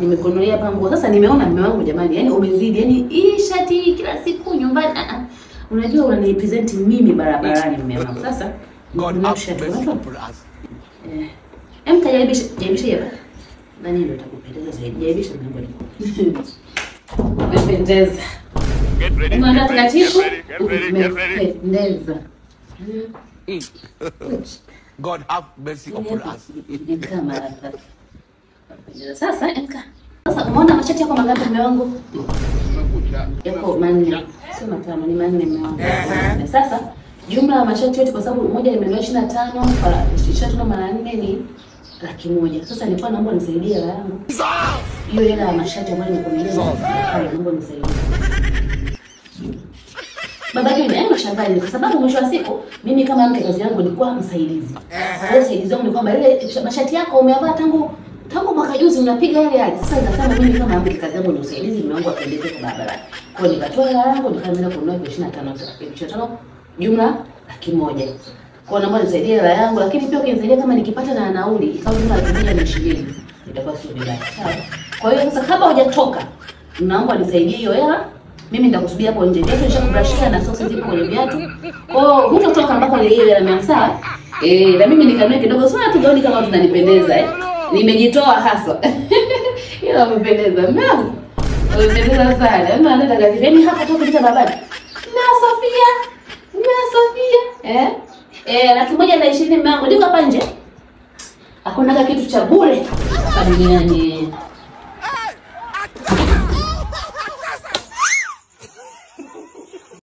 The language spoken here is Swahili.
Nimekununulia hapa nguo. Sasa nimeona mume wangu jamani, yani umezidi. Yani hii shati kila siku nyumbani. Unajua unanirepresent mimi barabarani mume wangu. Sasa God shati watu. Jaribisha hapa. Nani ndio atakupendeza zaidi? Jaribisha mume wangu. Umependeza. Umeenda taratibu. Umependeza. God have mercy upon us. Sasa umeona mashati yako mangapi mume wangu? Yako manne. Sio matano, ni manne mume wangu. Sasa jumla ya mashati yote kwa sababu moja nimenunua 25, 25 mara 4 ni 100,000. Sasa nilikuwa naomba nisaidie hela yangu. Hiyo hela ya mashati ambayo nimekununulia. Naomba nisaidie. Baba yule yangu shambani kwa sababu mwisho wa siku mimi kama mke kazi yangu nilikuwa msaidizi. Kwa hiyo msaidizi wangu ni kwamba ile mashati yako umeyavaa tangu mwaka juzi unapiga ile hali. Sasa nikasema mimi kama mke kazi yangu ni usaidizi, mume wangu apendeze kwa barabarani. Kwa hiyo nikatoa hela yangu nikaanza kununua 25 jumla 100,000. Kwa hiyo naomba nisaidie hela yangu, lakini pia ukinisaidia kama nikipata na nauli ikawa jumla 120 itakuwa sio vibaya. Sawa? Kwa hiyo sasa kabla hujatoka naomba nisaidie hiyo hela. Mimi nitakusubia hapo nje. Viatu nishakubrashia na socks zipo kwenye viatu. Kwa hiyo hutotoka mpaka ile hela mia sawa? Na mimi nikanue kidogo sana tuone kama tunanipendeza Nimejitoa hasa. Ila umependeza. Mimi umependeza sana. Mimi anaenda kazi. Yaani hapa tu kupita babani. Na Sofia. Laki moja na 20 mwangu. Niko hapa nje. Hakuna kitu cha bure hapa duniani.